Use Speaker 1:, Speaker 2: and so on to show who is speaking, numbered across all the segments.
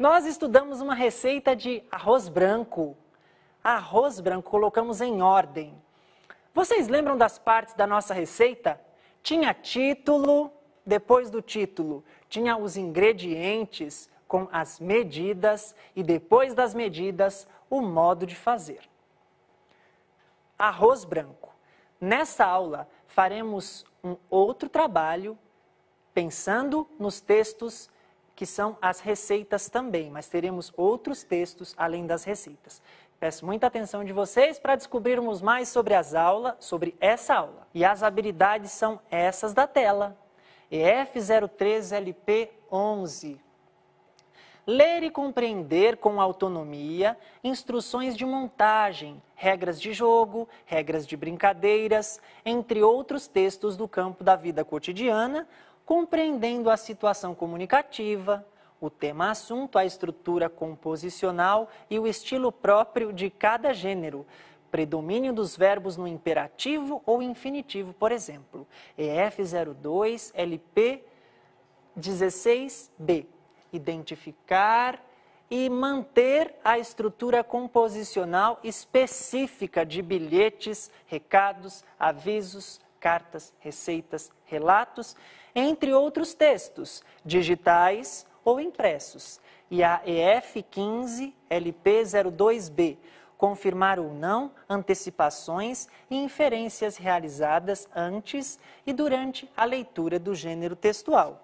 Speaker 1: Nós estudamos uma receita de arroz branco. Arroz branco, colocamos em ordem. Vocês lembram das partes da nossa receita? Tinha título, depois do título tinha os ingredientes com as medidas e depois das medidas o modo de fazer. Arroz branco. Nessa aula faremos um outro trabalho pensando nos textos que são as receitas também, mas teremos outros textos além das receitas. Peço muita atenção de vocês para descobrirmos mais sobre sobre essa aula. E as habilidades são essas da tela. EF 03 LP 11. Ler e compreender com autonomia instruções de montagem, regras de jogo, regras de brincadeiras, entre outros textos do campo da vida cotidiana, compreendendo a situação comunicativa, o tema-assunto, a estrutura composicional e o estilo próprio de cada gênero, predomínio dos verbos no imperativo ou infinitivo, por exemplo. EF 02 LP 16B. Identificar e manter a estrutura composicional específica de bilhetes, recados, avisos, cartas, receitas, relatos, entre outros textos, digitais ou impressos. E a EF 15 LP 02B, confirmar ou não antecipações e inferências realizadas antes e durante a leitura do gênero textual.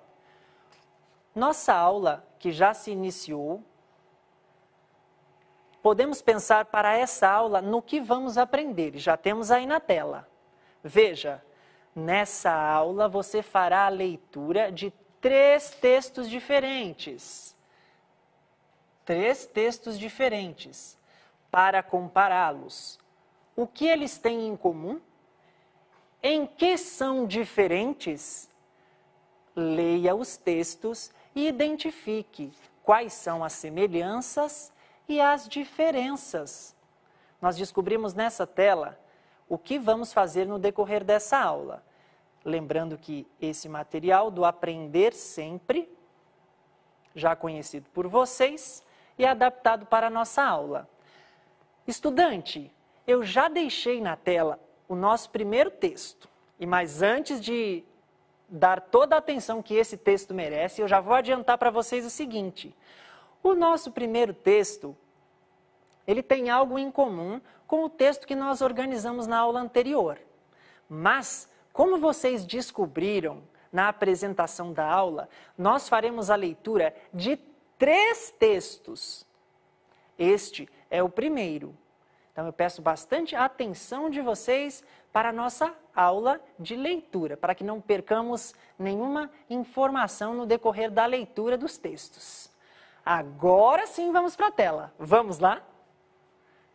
Speaker 1: Nossa aula, que já se iniciou, podemos pensar para essa aula no que vamos aprender. Já temos aí na tela. Veja, nessa aula você fará a leitura de 3 textos diferentes. 3 textos diferentes. Para compará-los. O que eles têm em comum? Em que são diferentes? Leia os textos e identifique quais são as semelhanças e as diferenças. Nós descobrimos nessa tela o que vamos fazer no decorrer dessa aula. Lembrando que esse material do Aprender Sempre, já conhecido por vocês, e adaptado para a nossa aula. Estudante, eu já deixei na tela o nosso primeiro texto, mas antes de dar toda a atenção que esse texto merece, eu já vou adiantar para vocês o seguinte. O nosso primeiro texto, ele tem algo em comum com o texto que nós organizamos na aula anterior. Mas, como vocês descobriram na apresentação da aula, nós faremos a leitura de 3 textos. Este é o primeiro. Então, eu peço bastante atenção de vocês para a nossa aula de leitura, para que não percamos nenhuma informação no decorrer da leitura dos textos. Agora sim vamos para a tela. Vamos lá?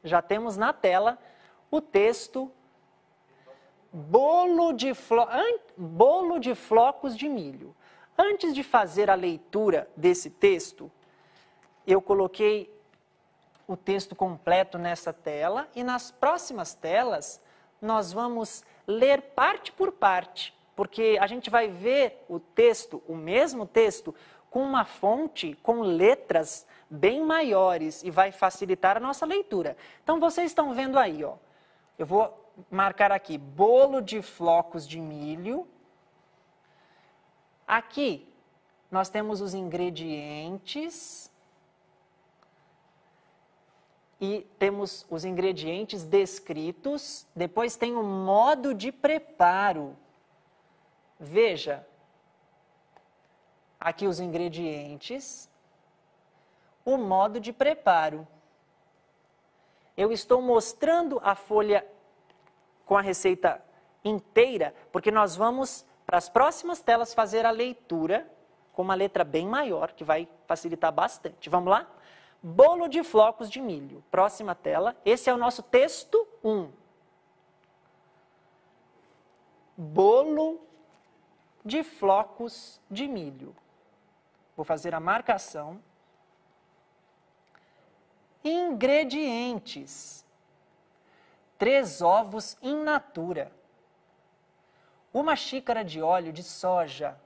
Speaker 1: Já temos na tela o texto Bolo de flocos de milho. Antes de fazer a leitura desse texto, eu coloquei o texto completo nessa tela e nas próximas telas nós vamos ler parte por parte, porque a gente vai ver o texto, o mesmo texto, com uma fonte, com letras bem maiores e vai facilitar a nossa leitura. Então vocês estão vendo aí, ó. Eu vou marcar aqui, bolo de flocos de milho. Aqui nós temos os ingredientes e temos os ingredientes descritos, depois tem o modo de preparo. Veja, aqui os ingredientes, o modo de preparo. Eu estou mostrando a folha com a receita inteira, porque nós vamos, para as próximas telas, fazer a leitura com uma letra bem maior, que vai facilitar bastante. Vamos lá? Bolo de flocos de milho. Próxima tela. Esse é o nosso texto 1. Bolo de flocos de milho. Vou fazer a marcação. Ingredientes. 3 ovos in natura. 1 xícara de óleo de soja.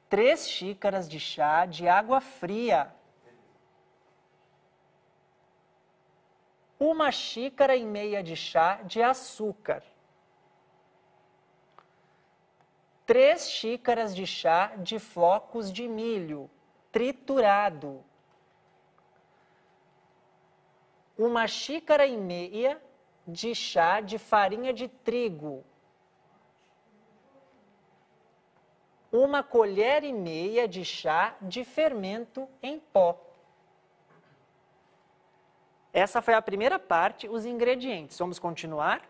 Speaker 1: 3 xícaras de chá de água fria. 1,5 xícaras de chá de açúcar, 3 xícaras de chá de flocos de milho triturado, 1,5 xícaras de chá de farinha de trigo, 1,5 colheres de chá de fermento em pó. Essa foi a primeira parte, os ingredientes. Vamos continuar?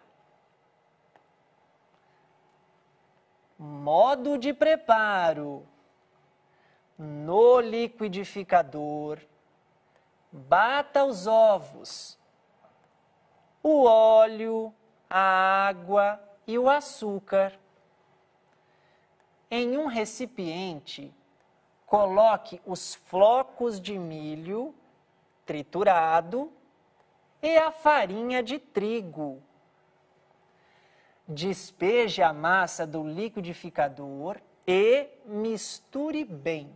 Speaker 1: Modo de preparo. No liquidificador, bata os ovos, o óleo, a água e o açúcar. Em um recipiente, coloque os flocos de milho triturado e a farinha de trigo. Despeje a massa do liquidificador e misture bem.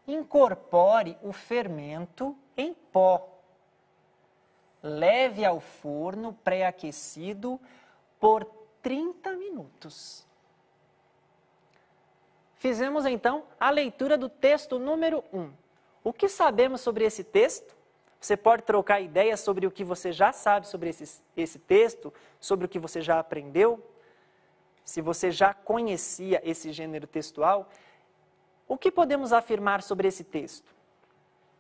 Speaker 1: Incorpore o fermento em pó. Leve ao forno pré-aquecido por 30 minutos. Fizemos então a leitura do texto número 1. O que sabemos sobre esse texto? Você pode trocar ideias sobre o que você já sabe sobre esse texto, sobre o que você já aprendeu. Se você já conhecia esse gênero textual, o que podemos afirmar sobre esse texto?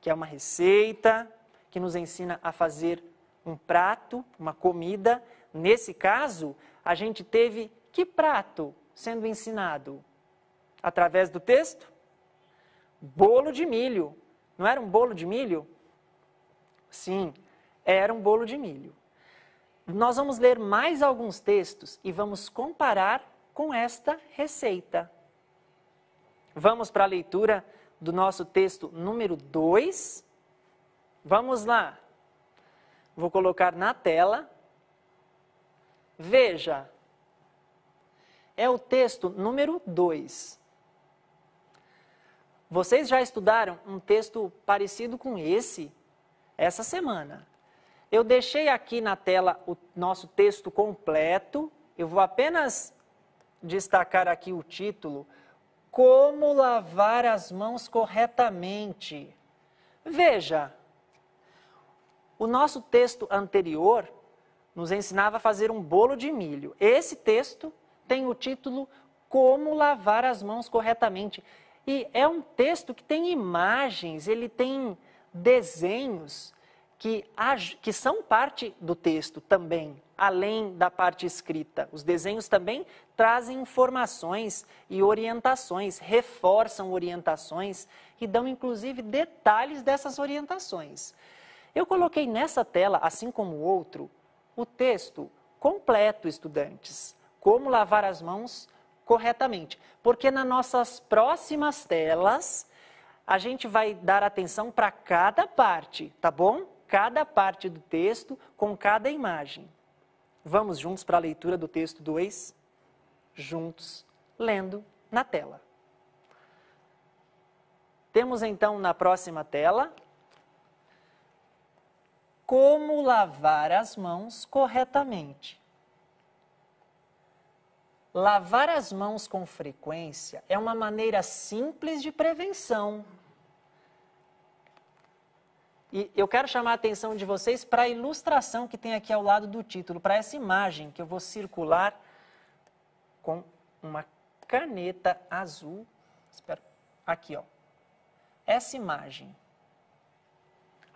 Speaker 1: Que é uma receita que nos ensina a fazer um prato, uma comida. Nesse caso, a gente teve que prato sendo ensinado? Através do texto? Bolo de milho. Não era um bolo de milho? Sim, era um bolo de milho. Nós vamos ler mais alguns textos e vamos comparar com esta receita. Vamos para a leitura do nosso texto número 2. Vamos lá. Vou colocar na tela. Veja. É o texto número 2. Vocês já estudaram um texto parecido com esse essa semana. Eu deixei aqui na tela o nosso texto completo. Eu vou apenas destacar aqui o título: Como lavar as mãos corretamente. Veja, o nosso texto anterior nos ensinava a fazer um bolo de milho. Esse texto tem o título Como lavar as mãos corretamente. E é um texto que tem imagens, ele tem desenhos que são parte do texto também, além da parte escrita. Os desenhos também trazem informações e orientações, reforçam orientações e dão inclusive detalhes dessas orientações. Eu coloquei nessa tela, assim como o outro, o texto completo, estudantes. Como lavar as mãos corretamente. Porque nas nossas próximas telas, a gente vai dar atenção para cada parte, tá bom? Cada parte do texto com cada imagem. Vamos juntos para a leitura do texto 2? Juntos, lendo na tela. Temos então na próxima tela, como lavar as mãos corretamente. Lavar as mãos com frequência é uma maneira simples de prevenção. E eu quero chamar a atenção de vocês para a ilustração que tem aqui ao lado do título, para essa imagem que eu vou circular com uma caneta azul. Espera, aqui, ó. Essa imagem.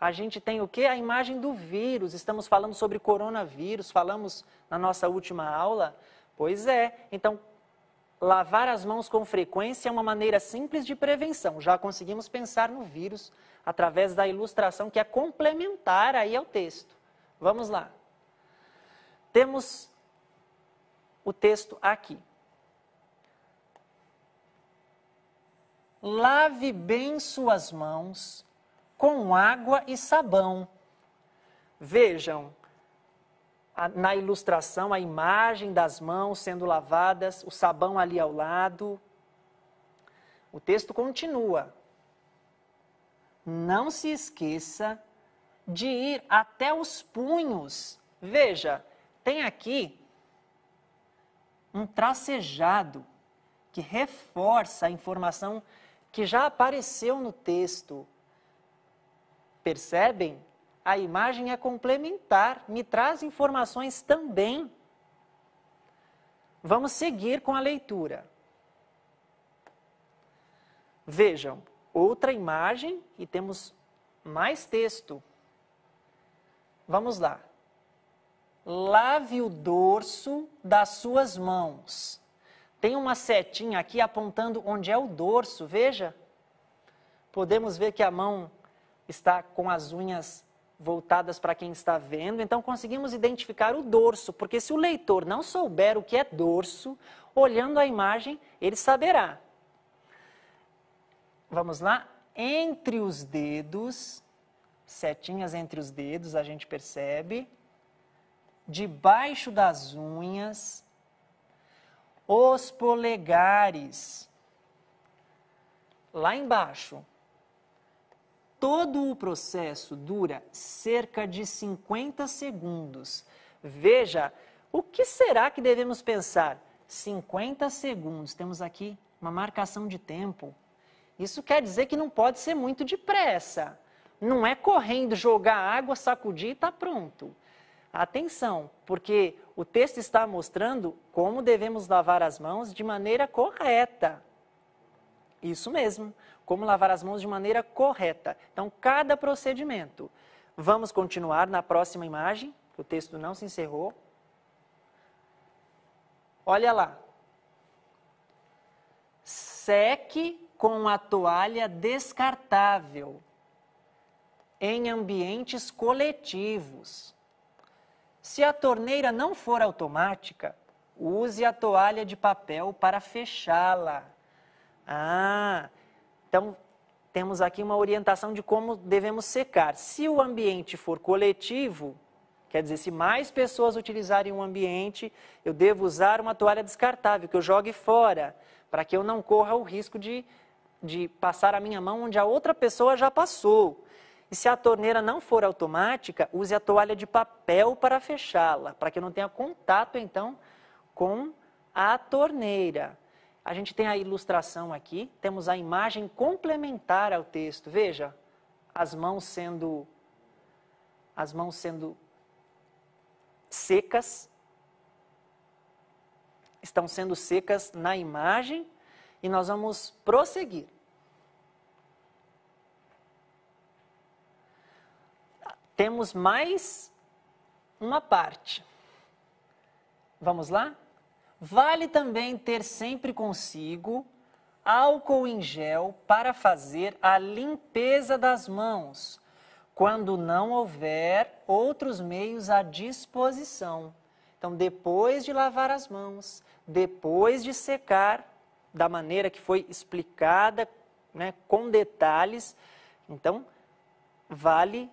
Speaker 1: A gente tem o quê? A imagem do vírus. Estamos falando sobre coronavírus, falamos na nossa última aula. Pois é, então, lavar as mãos com frequência é uma maneira simples de prevenção. Já conseguimos pensar no vírus através da ilustração que é complementar aí ao texto. Vamos lá. Temos o texto aqui. Lave bem suas mãos com água e sabão. Vejam, na ilustração, a imagem das mãos sendo lavadas, o sabão ali ao lado. O texto continua. Não se esqueça de ir até os punhos. Veja, tem aqui um tracejado que reforça a informação que já apareceu no texto. Percebem? A imagem é complementar, me traz informações também. Vamos seguir com a leitura. Vejam, outra imagem e temos mais texto. Vamos lá. Lave o dorso das suas mãos. Tem uma setinha aqui apontando onde é o dorso, veja. Podemos ver que a mão está com as unhas voltadas para quem está vendo, então conseguimos identificar o dorso, porque se o leitor não souber o que é dorso, olhando a imagem, ele saberá. Vamos lá? Entre os dedos, setinhas entre os dedos, a gente percebe. Debaixo das unhas, os polegares. Lá embaixo. Todo o processo dura cerca de 50 segundos. Veja, o que será que devemos pensar? 50 segundos, temos aqui uma marcação de tempo. Isso quer dizer que não pode ser muito depressa. Não é correndo, jogar água, sacudir e está pronto. Atenção, porque o texto está mostrando como devemos lavar as mãos de maneira correta. Isso mesmo, como lavar as mãos de maneira correta. Então, cada procedimento. Vamos continuar na próxima imagem, o texto não se encerrou. Olha lá. Seque com a toalha descartável em ambientes coletivos. Se a torneira não for automática, use a toalha de papel para fechá-la. Então temos aqui uma orientação de como devemos secar. Se o ambiente for coletivo, quer dizer, se mais pessoas utilizarem um ambiente, eu devo usar uma toalha descartável, que eu jogue fora, para que eu não corra o risco de passar a minha mão onde a outra pessoa já passou. E se a torneira não for automática, use a toalha de papel para fechá-la, para que eu não tenha contato, então, com a torneira. A gente tem a ilustração aqui, temos a imagem complementar ao texto. Veja, as mãos sendo secas, estão sendo secas na imagem e nós vamos prosseguir. Temos mais uma parte. Vamos lá? Vale também ter sempre consigo álcool em gel para fazer a limpeza das mãos, quando não houver outros meios à disposição. Então, depois de lavar as mãos, depois de secar, da maneira que foi explicada, né, com detalhes, então, vale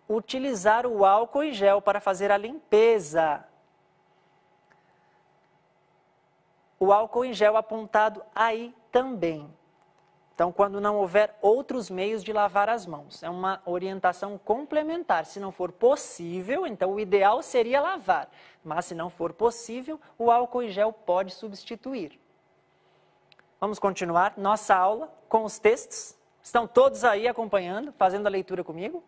Speaker 1: utilizar o álcool em gel para fazer a limpeza. O álcool em gel apontado aí também. Então, quando não houver outros meios de lavar as mãos, é uma orientação complementar. Se não for possível, então o ideal seria lavar. Mas se não for possível, o álcool em gel pode substituir. Vamos continuar nossa aula com os textos. Estão todos aí acompanhando, fazendo a leitura comigo?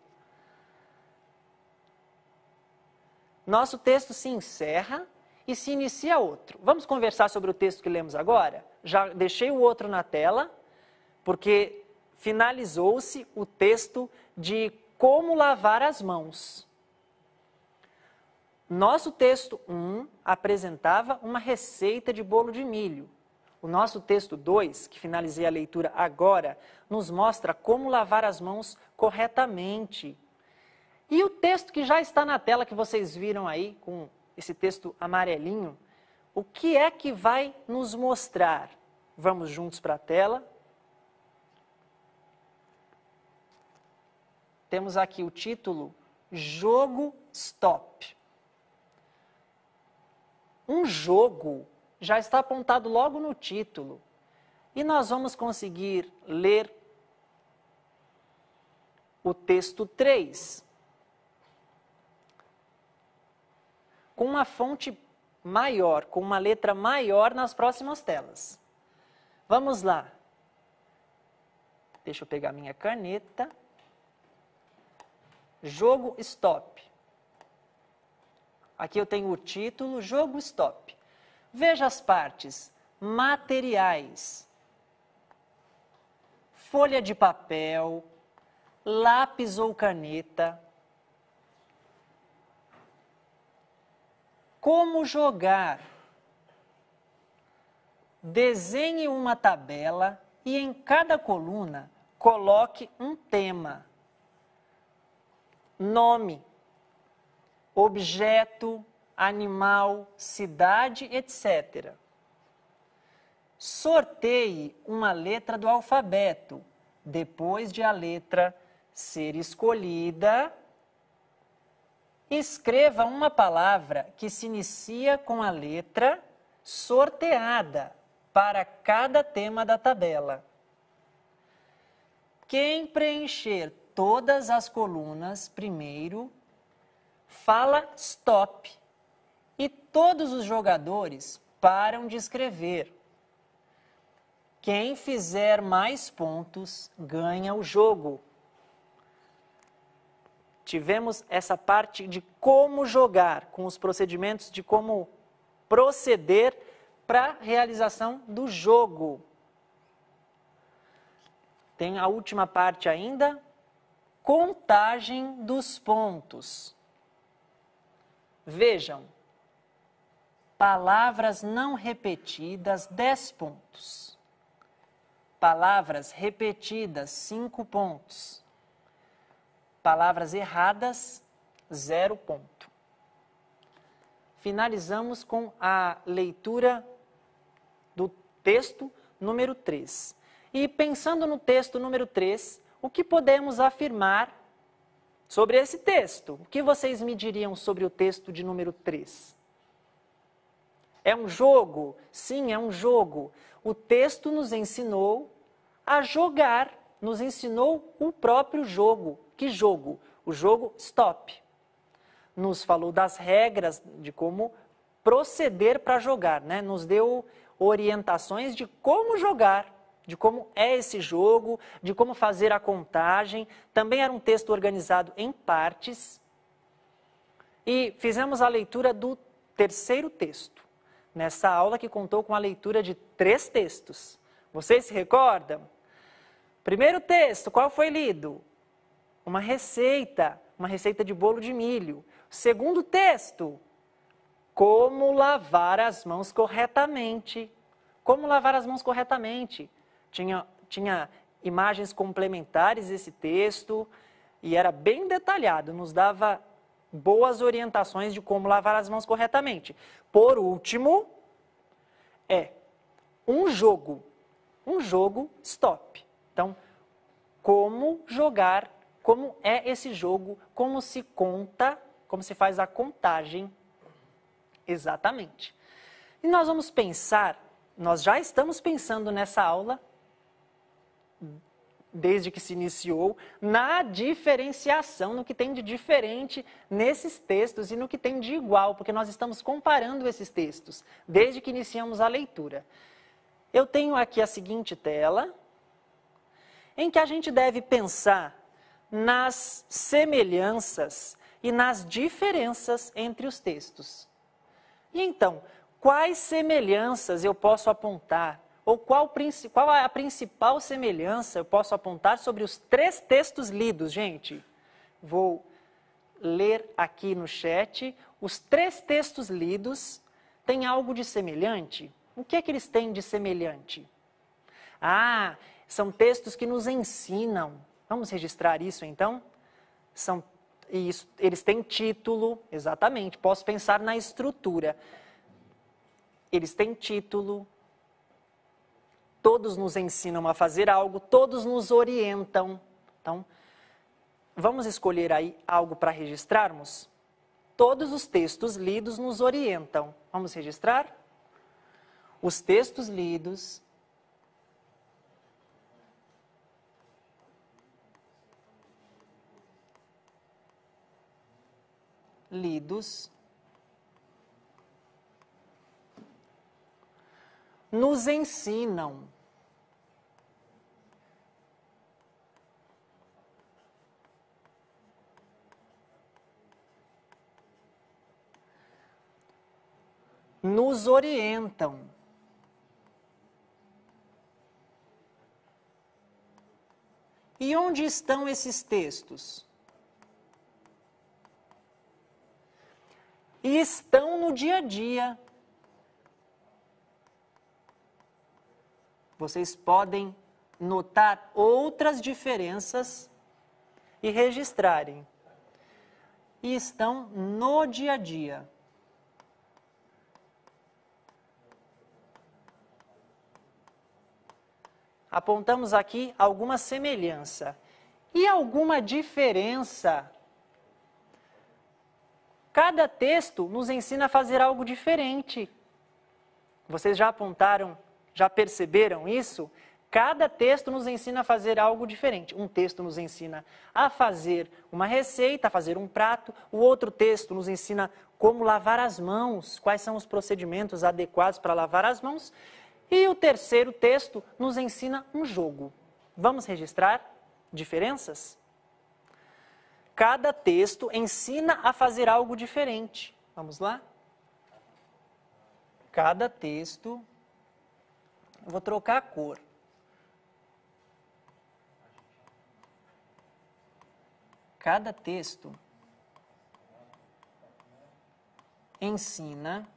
Speaker 1: Nosso texto se encerra e se inicia outro. Vamos conversar sobre o texto que lemos agora? Já deixei o outro na tela, porque finalizou-se o texto de como lavar as mãos. Nosso texto 1 apresentava uma receita de bolo de milho. O nosso texto 2, que finalizei a leitura agora, nos mostra como lavar as mãos corretamente. E o texto que já está na tela, que vocês viram aí, com esse texto amarelinho, o que é que vai nos mostrar? Vamos juntos para a tela. Temos aqui o título, Jogo Stop. Um jogo já está apontado logo no título. E nós vamos conseguir ler o texto 3. com uma fonte maior, com uma letra maior nas próximas telas. Vamos lá. Deixa eu pegar minha caneta. Jogo Stop. Aqui eu tenho o título, Jogo Stop. Veja as partes. Materiais. Folha de papel, lápis ou caneta. Como jogar? Desenhe uma tabela e em cada coluna coloque um tema. Nome, objeto, animal, cidade, etc. Sorteie uma letra do alfabeto. Depois de a letra ser escolhida, escreva uma palavra que se inicia com a letra sorteada para cada tema da tabela. Quem preencher todas as colunas primeiro, fala stop e todos os jogadores param de escrever. Quem fizer mais pontos ganha o jogo. Tivemos essa parte de como jogar, com os procedimentos de como proceder para a realização do jogo. Tem a última parte ainda, contagem dos pontos. Vejam, palavras não repetidas, 10 pontos. Palavras repetidas, 5 pontos. Palavras erradas, 0 ponto. Finalizamos com a leitura do texto número 3. E pensando no texto número 3, o que podemos afirmar sobre esse texto? O que vocês me diriam sobre o texto de número 3? É um jogo? Sim, é um jogo. O texto nos ensinou a jogar, nos ensinou o próprio jogo. Que jogo? O jogo Stop. Nos falou das regras de como proceder para jogar, né? Nos deu orientações de como jogar, de como é esse jogo, de como fazer a contagem. Também era um texto organizado em partes. E fizemos a leitura do terceiro texto, nessa aula que contou com a leitura de 3 textos. Vocês se recordam? Primeiro texto, qual foi lido? Uma receita de bolo de milho. Segundo texto, como lavar as mãos corretamente. Como lavar as mãos corretamente. Tinha imagens complementares esse texto e era bem detalhado, nos dava boas orientações de como lavar as mãos corretamente. Por último, um jogo Stop. Então, como jogar, como é esse jogo, como se conta, como se faz a contagem exatamente. E nós vamos pensar, nós já estamos pensando nessa aula, desde que se iniciou, na diferenciação, no que tem de diferente nesses textos e no que tem de igual, porque nós estamos comparando esses textos, desde que iniciamos a leitura. Eu tenho aqui a seguinte tela, em que a gente deve pensar nas semelhanças e nas diferenças entre os textos. E então, quais semelhanças eu posso apontar? Ou qual é a principal semelhança eu posso apontar sobre os 3 textos lidos, gente? Vou ler aqui no chat. Os 3 textos lidos têm algo de semelhante? O que é que eles têm de semelhante? Ah, são textos que nos ensinam. Vamos registrar isso, então? Eles têm título, exatamente. Posso pensar na estrutura. Eles têm título. Todos nos ensinam a fazer algo, todos nos orientam. Então, vamos escolher aí algo para registrarmos? Todos os textos lidos nos orientam. Vamos registrar? Os textos lidos nos ensinam. Nos orientam. E onde estão esses textos? E estão no dia a dia. Vocês podem notar outras diferenças e registrarem. E estão no dia a dia. Apontamos aqui alguma semelhança e alguma diferença. Cada texto nos ensina a fazer algo diferente. Vocês já apontaram, já perceberam isso? Cada texto nos ensina a fazer algo diferente. Um texto nos ensina a fazer uma receita, a fazer um prato. O outro texto nos ensina como lavar as mãos, quais são os procedimentos adequados para lavar as mãos. E o terceiro texto nos ensina um jogo. Vamos registrar diferenças? Cada texto ensina a fazer algo diferente. Vamos lá? Cada texto... Eu vou trocar a cor. Cada texto ensina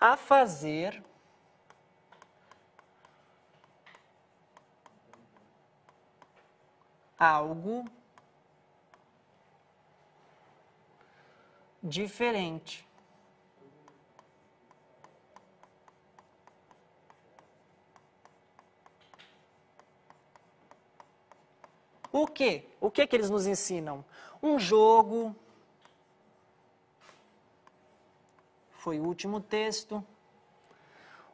Speaker 1: a fazer algo diferente. O quê? O que eles nos ensinam? Um jogo. Foi o último texto.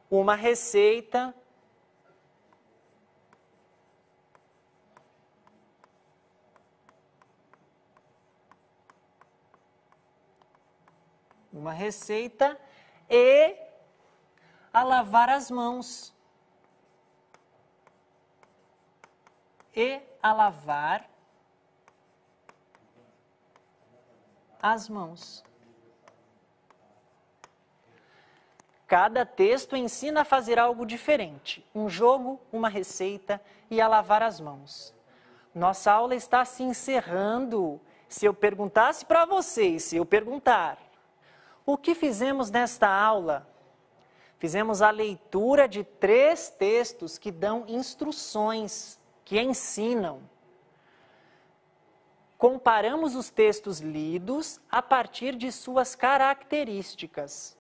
Speaker 1: Uma receita. Uma receita e a lavar as mãos. E a lavar as mãos. Cada texto ensina a fazer algo diferente. Um jogo, uma receita e a lavar as mãos. Nossa aula está se encerrando. Se eu perguntasse para vocês, se eu perguntar, o que fizemos nesta aula? Fizemos a leitura de 3 textos que dão instruções, que ensinam. Comparamos os textos lidos a partir de suas características.